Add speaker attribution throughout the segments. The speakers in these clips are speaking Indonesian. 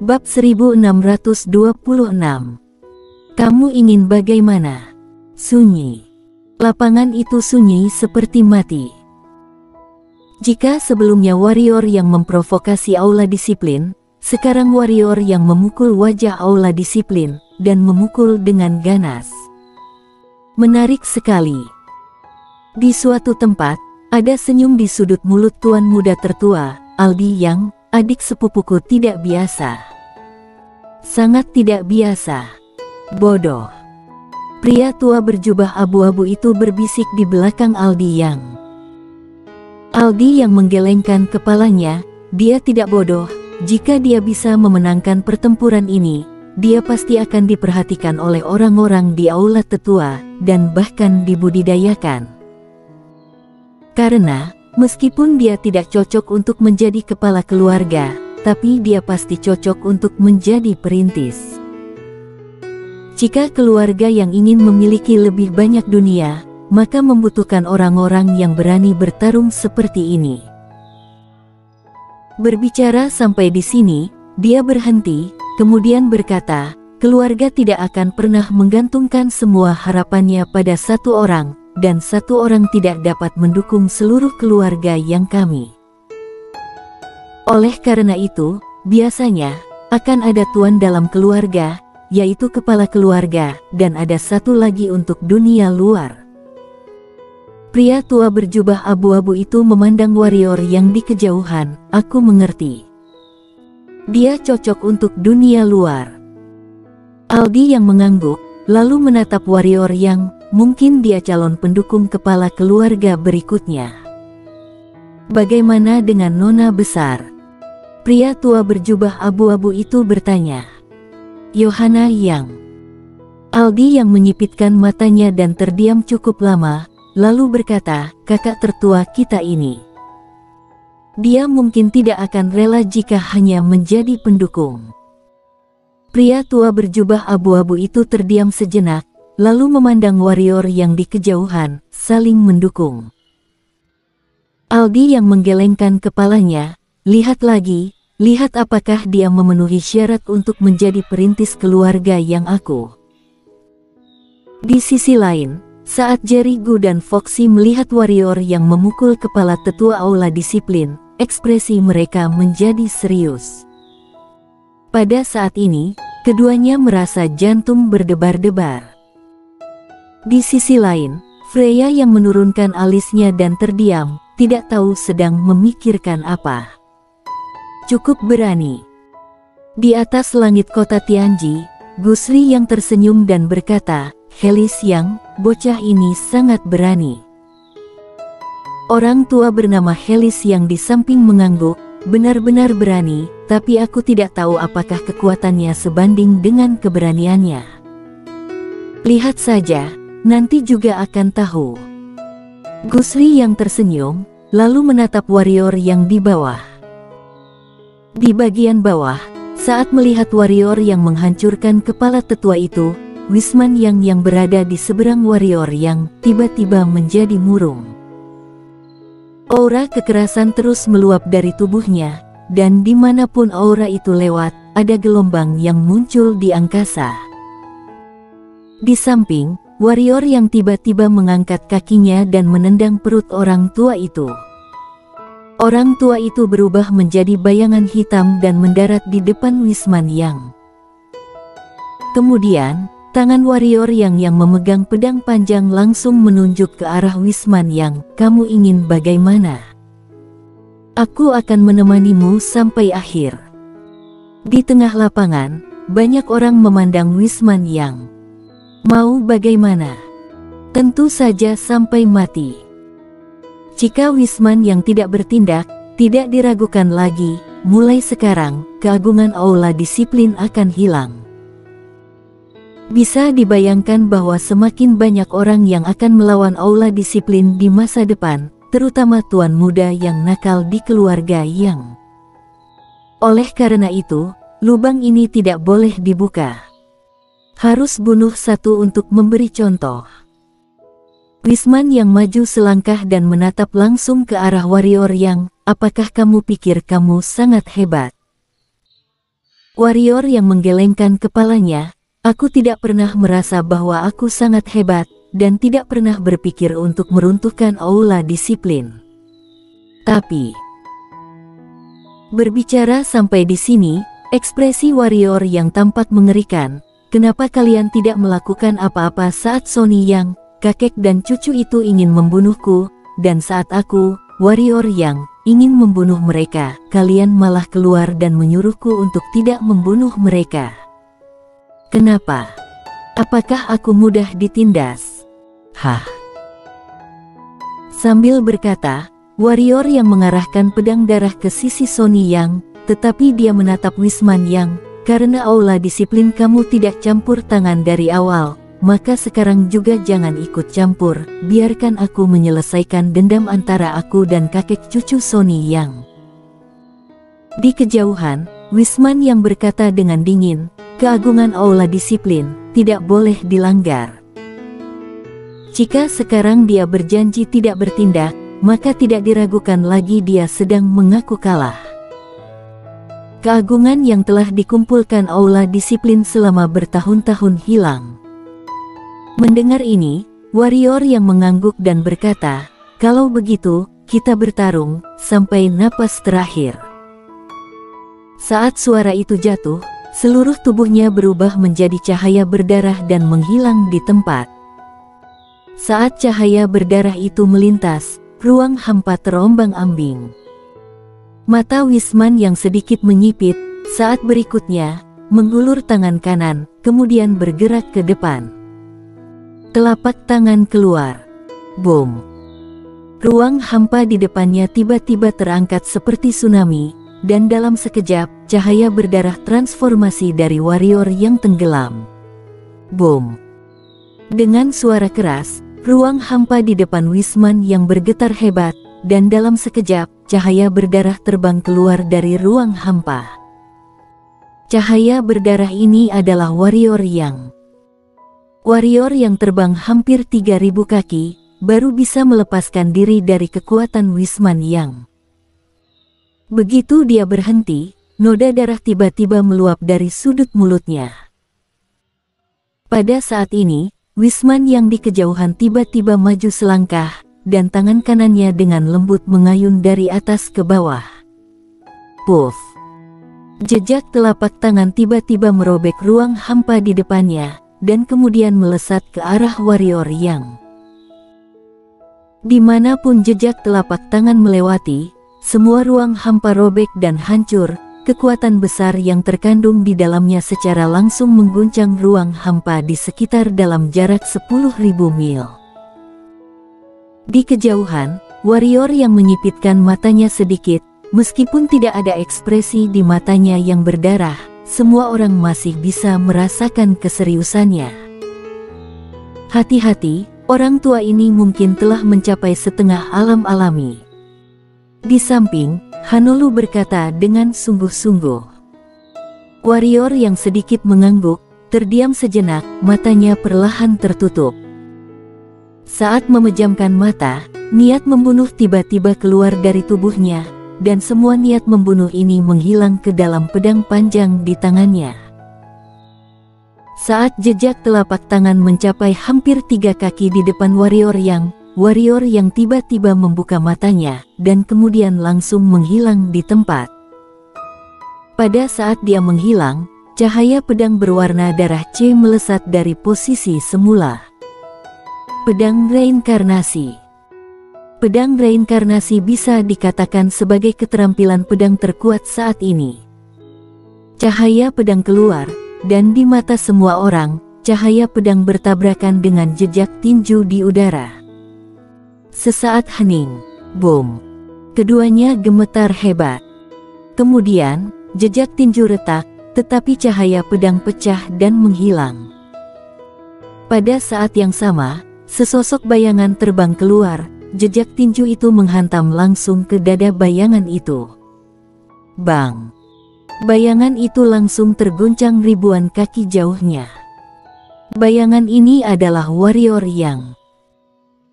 Speaker 1: Bab 1626. Kamu ingin bagaimana? Sunyi. Lapangan itu sunyi seperti mati. Jika sebelumnya warrior yang memprovokasi aula disiplin, sekarang warrior yang memukul wajah aula disiplin, dan memukul dengan ganas. Menarik sekali. Di suatu tempat, ada senyum di sudut mulut tuan muda tertua, Aldi yang, adik sepupuku tidak biasa. Sangat tidak biasa. Bodoh. Pria tua berjubah abu-abu itu berbisik di belakang Aldi yang. Aldi yang menggelengkan kepalanya, dia tidak bodoh. Jika dia bisa memenangkan pertempuran ini, dia pasti akan diperhatikan oleh orang-orang di aula tetua, dan bahkan dibudidayakan. Karena, meskipun dia tidak cocok untuk menjadi kepala keluarga, tapi dia pasti cocok untuk menjadi perintis. Jika keluarga yang ingin memiliki lebih banyak dunia, maka membutuhkan orang-orang yang berani bertarung seperti ini. Berbicara sampai di sini, dia berhenti, kemudian berkata, keluarga tidak akan pernah menggantungkan semua harapannya pada satu orang, dan satu orang tidak dapat mendukung seluruh keluarga yang kami. Oleh karena itu, biasanya, akan ada tuan dalam keluarga, yaitu kepala keluarga, dan ada satu lagi untuk dunia luar. Pria tua berjubah abu-abu itu memandang warrior yang di kejauhan. Aku mengerti. Dia cocok untuk dunia luar. Aldi yang mengangguk, lalu menatap warrior yang, mungkin dia calon pendukung kepala keluarga berikutnya. Bagaimana dengan nona besar? Pria tua berjubah abu-abu itu bertanya. Yohana yang. Aldi yang menyipitkan matanya dan terdiam cukup lama, lalu berkata, kakak tertua kita ini. Dia mungkin tidak akan rela jika hanya menjadi pendukung. Pria tua berjubah abu-abu itu terdiam sejenak, lalu memandang warrior yang di kejauhan, saling mendukung. Aldi yang menggelengkan kepalanya, lihat lagi, lihat apakah dia memenuhi syarat untuk menjadi perintis keluarga yang aku. Di sisi lain, saat Jericho dan Foxy melihat warrior yang memukul kepala tetua aula disiplin, ekspresi mereka menjadi serius. Pada saat ini, keduanya merasa jantung berdebar-debar. Di sisi lain, Freya yang menurunkan alisnya dan terdiam, tidak tahu sedang memikirkan apa. Cukup berani. Di atas langit kota Tianji, Gusri yang tersenyum dan berkata, Helis yang, bocah ini sangat berani. Orang tua bernama Helis yang di samping mengangguk, benar-benar berani, tapi aku tidak tahu apakah kekuatannya sebanding dengan keberaniannya. Lihat saja, nanti juga akan tahu. Gusri yang tersenyum, lalu menatap warrior yang di bawah. Di bagian bawah, saat melihat warrior yang menghancurkan kepala tetua itu, Wisman yang berada di seberang warrior yang tiba-tiba menjadi murung. Aura kekerasan terus meluap dari tubuhnya, dan dimanapun aura itu lewat, ada gelombang yang muncul di angkasa. Di samping, warrior yang tiba-tiba mengangkat kakinya dan menendang perut orang tua itu. Orang tua itu berubah menjadi bayangan hitam dan mendarat di depan Wisman yang. Kemudian, tangan warrior yang memegang pedang panjang langsung menunjuk ke arah Wisman yang, kamu ingin bagaimana? Aku akan menemanimu sampai akhir. Di tengah lapangan, banyak orang memandang Wisman yang. Mau bagaimana? Tentu saja sampai mati. Jika Wisman yang tidak bertindak, tidak diragukan lagi, mulai sekarang, keagungan aula disiplin akan hilang. Bisa dibayangkan bahwa semakin banyak orang yang akan melawan aula disiplin di masa depan, terutama tuan muda yang nakal di keluarga yang. Oleh karena itu, lubang ini tidak boleh dibuka. Harus bunuh satu untuk memberi contoh. Wisman yang maju selangkah dan menatap langsung ke arah warrior yang, apakah kamu pikir kamu sangat hebat? Warrior yang menggelengkan kepalanya, aku tidak pernah merasa bahwa aku sangat hebat, dan tidak pernah berpikir untuk meruntuhkan aula disiplin. Tapi, berbicara sampai di sini, ekspresi warrior yang tampak mengerikan. Kenapa kalian tidak melakukan apa-apa saat Sony Yang, kakek dan cucu itu ingin membunuhku, dan saat aku, warrior yang ingin membunuh mereka, kalian malah keluar dan menyuruhku untuk tidak membunuh mereka. Kenapa? Apakah aku mudah ditindas? Hah? Sambil berkata, warrior yang mengarahkan pedang darah ke sisi Sony Yang, tetapi dia menatap Wisman Yang, karena aula disiplin kamu tidak campur tangan dari awal, maka sekarang juga jangan ikut campur, biarkan aku menyelesaikan dendam antara aku dan kakek cucu Sony Yang. Di kejauhan, Wisman Yang berkata dengan dingin, keagungan aula disiplin tidak boleh dilanggar. Jika sekarang dia berjanji tidak bertindak, maka tidak diragukan lagi dia sedang mengaku kalah. Keagungan yang telah dikumpulkan aula disiplin selama bertahun-tahun hilang. Mendengar ini, warrior yang mengangguk dan berkata, kalau begitu, kita bertarung, sampai napas terakhir. Saat suara itu jatuh, seluruh tubuhnya berubah menjadi cahaya berdarah dan menghilang di tempat. Saat cahaya berdarah itu melintas, ruang hampa terombang-ambing. Mata Wisman yang sedikit menyipit, saat berikutnya, mengulur tangan kanan, kemudian bergerak ke depan. Telapak tangan keluar. Boom. Ruang hampa di depannya tiba-tiba terangkat seperti tsunami, dan dalam sekejap, cahaya berdarah transformasi dari warrior yang tenggelam. Boom. Dengan suara keras, ruang hampa di depan Wisman yang bergetar hebat, dan dalam sekejap, cahaya berdarah terbang keluar dari ruang hampa. Cahaya berdarah ini adalah warrior yang terbang hampir 3000 kaki, baru bisa melepaskan diri dari kekuatan Wisman Yang. Begitu dia berhenti, noda darah tiba-tiba meluap dari sudut mulutnya. Pada saat ini, Wisman Yang di kejauhan tiba-tiba maju selangkah, dan tangan kanannya dengan lembut mengayun dari atas ke bawah. Puff! Jejak telapak tangan tiba-tiba merobek ruang hampa di depannya, dan kemudian melesat ke arah warrior Yang. Dimanapun jejak telapak tangan melewati, semua ruang hampa robek dan hancur, kekuatan besar yang terkandung di dalamnya secara langsung mengguncang ruang hampa di sekitar dalam jarak 10.000 mil. Di kejauhan, warrior yang menyipitkan matanya sedikit, meskipun tidak ada ekspresi di matanya yang berdarah, semua orang masih bisa merasakan keseriusannya. Hati-hati, orang tua ini mungkin telah mencapai setengah alam alami. Di samping, Hanolu berkata dengan sungguh-sungguh. Warrior yang sedikit mengangguk, terdiam sejenak, matanya perlahan tertutup. Saat memejamkan mata, niat membunuh tiba-tiba keluar dari tubuhnya, dan semua niat membunuh ini menghilang ke dalam pedang panjang di tangannya. Saat jejak telapak tangan mencapai hampir 3 kaki di depan warrior yang tiba-tiba membuka matanya, dan kemudian langsung menghilang di tempat. Pada saat dia menghilang, cahaya pedang berwarna darah C melesat dari posisi semula. Pedang reinkarnasi. Pedang reinkarnasi bisa dikatakan sebagai keterampilan pedang terkuat saat ini. Cahaya pedang keluar, dan di mata semua orang, cahaya pedang bertabrakan dengan jejak tinju di udara. Sesaat hening, boom. Keduanya gemetar hebat. Kemudian, jejak tinju retak, tetapi cahaya pedang pecah dan menghilang. Pada saat yang sama, sesosok bayangan terbang keluar. Jejak tinju itu menghantam langsung ke dada bayangan itu. Bang! Bayangan itu langsung terguncang ribuan kaki jauhnya. Bayangan ini adalah warrior yang.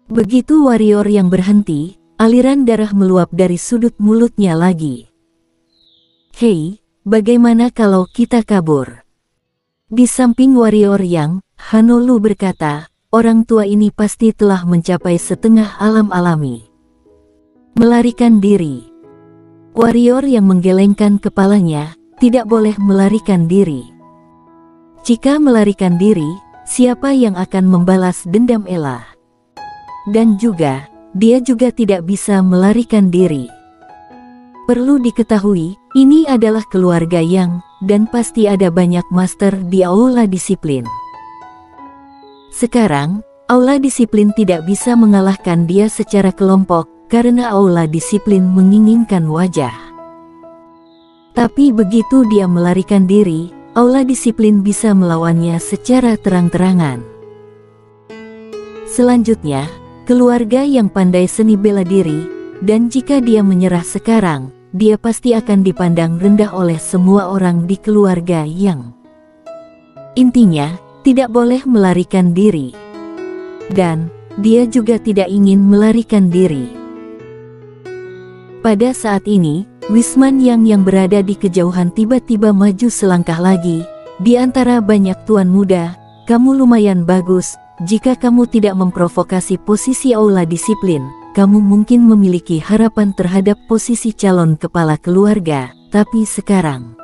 Speaker 1: Begitu warrior yang berhenti, aliran darah meluap dari sudut mulutnya lagi. Hei, bagaimana kalau kita kabur? Di samping warrior yang, Hanolu berkata, orang tua ini pasti telah mencapai setengah alam alami. Melarikan diri. Warrior yang menggelengkan kepalanya, tidak boleh melarikan diri. Jika melarikan diri, siapa yang akan membalas dendam Ella? Dan juga, dia juga tidak bisa melarikan diri. Perlu diketahui, ini adalah keluarga yang, dan pasti ada banyak master di aula disiplin. Sekarang, aula disiplin tidak bisa mengalahkan dia secara kelompok, karena aula disiplin menginginkan wajah. Tapi begitu dia melarikan diri, aula disiplin bisa melawannya secara terang-terangan. Selanjutnya, keluarga yang pandai seni bela diri, dan jika dia menyerah sekarang, dia pasti akan dipandang rendah oleh semua orang di keluarga yang. Intinya, tidak boleh melarikan diri. Dan, dia juga tidak ingin melarikan diri. Pada saat ini, Wisman yang berada di kejauhan tiba-tiba maju selangkah lagi. Di antara banyak tuan muda, kamu lumayan bagus. Jika kamu tidak memprovokasi posisi aula disiplin, kamu mungkin memiliki harapan terhadap posisi calon kepala keluarga, tapi sekarang.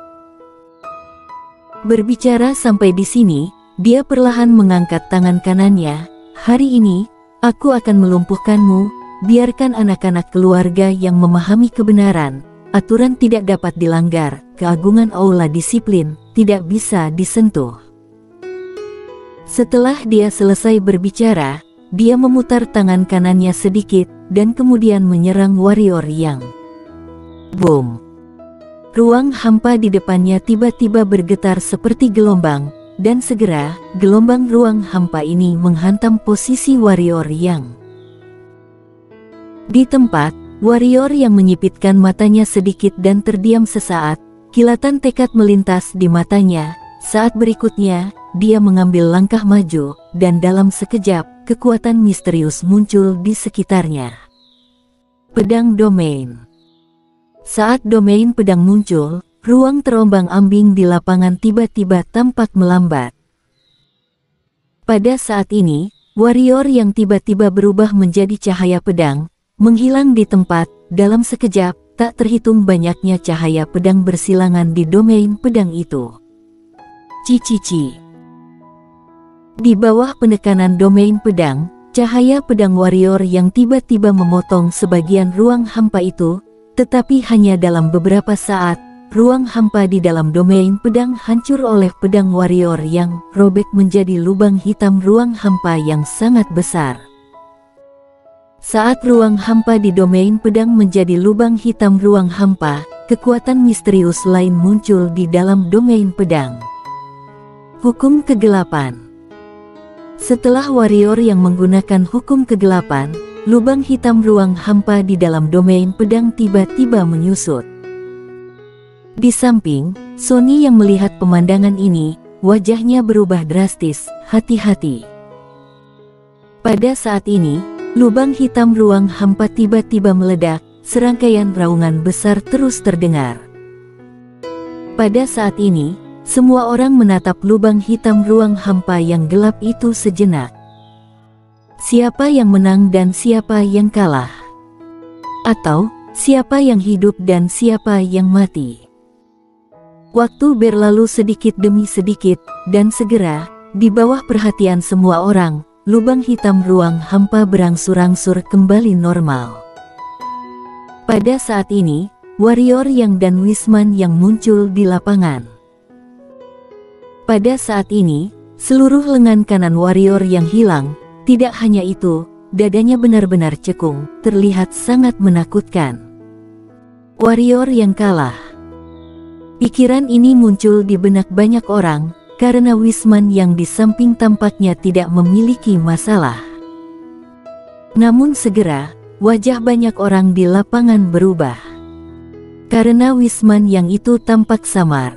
Speaker 1: Berbicara sampai di sini, dia perlahan mengangkat tangan kanannya. Hari ini, aku akan melumpuhkanmu, biarkan anak-anak keluarga yang memahami kebenaran. Aturan tidak dapat dilanggar, keagungan aula disiplin tidak bisa disentuh. Setelah dia selesai berbicara, dia memutar tangan kanannya sedikit, dan kemudian menyerang warrior yang. Boom! Ruang hampa di depannya tiba-tiba bergetar seperti gelombang, dan segera, gelombang ruang hampa ini menghantam posisi warrior yang. Di tempat, warrior yang menyipitkan matanya sedikit dan terdiam sesaat, kilatan tekad melintas di matanya. Saat berikutnya, dia mengambil langkah maju, dan dalam sekejap, kekuatan misterius muncul di sekitarnya. Pedang domain. Saat domain pedang muncul, ruang terombang-ambing di lapangan tiba-tiba tampak melambat. Pada saat ini, warrior yang tiba-tiba berubah menjadi cahaya pedang, menghilang di tempat. Dalam sekejap, tak terhitung banyaknya cahaya pedang bersilangan di domain pedang itu. Cici. Di bawah penekanan domain pedang, cahaya pedang warrior yang tiba-tiba memotong sebagian ruang hampa itu, tetapi hanya dalam beberapa saat, ruang hampa di dalam domain pedang hancur oleh pedang warrior yang robek menjadi lubang hitam ruang hampa yang sangat besar. Saat ruang hampa di domain pedang menjadi lubang hitam ruang hampa, kekuatan misterius lain muncul di dalam domain pedang. Hukum kegelapan. Setelah warrior yang menggunakan hukum kegelapan, lubang hitam ruang hampa di dalam domain pedang tiba-tiba menyusut. Di samping, Sony yang melihat pemandangan ini, wajahnya berubah drastis, hati-hati. Pada saat ini, lubang hitam ruang hampa tiba-tiba meledak, serangkaian raungan besar terus terdengar. Pada saat ini, semua orang menatap lubang hitam ruang hampa yang gelap itu sejenak. Siapa yang menang dan siapa yang kalah? Atau, siapa yang hidup dan siapa yang mati? Waktu berlalu sedikit demi sedikit, dan segera, di bawah perhatian semua orang, lubang hitam ruang hampa berangsur-angsur kembali normal. Pada saat ini, warrior yang dan Wisman yang muncul di lapangan. Pada saat ini, seluruh lengan kanan warrior yang hilang. Tidak hanya itu, dadanya benar-benar cekung, terlihat sangat menakutkan. Warrior yang kalah. Pikiran ini muncul di benak banyak orang, karena Wisman yang di samping tampaknya tidak memiliki masalah. Namun segera, wajah banyak orang di lapangan berubah. Karena Wisman yang itu tampak samar.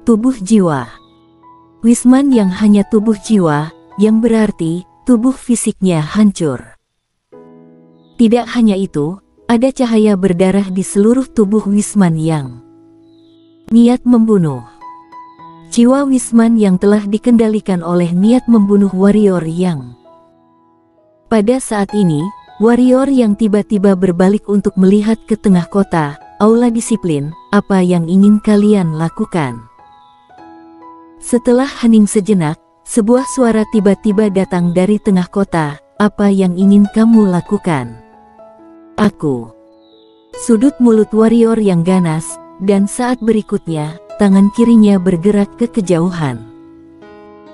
Speaker 1: Tubuh jiwa. Wisman yang hanya tubuh jiwa, yang berarti tubuh fisiknya hancur. Tidak hanya itu, ada cahaya berdarah di seluruh tubuh Wisman yang. Niat membunuh. Jiwa Wisman yang telah dikendalikan oleh niat membunuh warrior yang. Pada saat ini, warrior yang tiba-tiba berbalik untuk melihat ke tengah kota, aula disiplin, apa yang ingin kalian lakukan? Setelah hening sejenak, sebuah suara tiba-tiba datang dari tengah kota, apa yang ingin kamu lakukan? Aku. Sudut mulut warrior yang ganas, dan saat berikutnya, tangan kirinya bergerak ke kejauhan.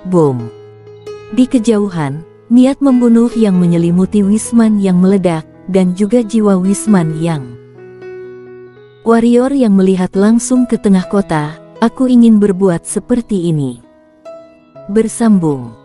Speaker 1: Bom. Di kejauhan, niat membunuh yang menyelimuti Wisman yang meledak, dan juga jiwa Wisman yang. Warrior yang melihat langsung ke tengah kota, aku ingin berbuat seperti ini. Bersambung.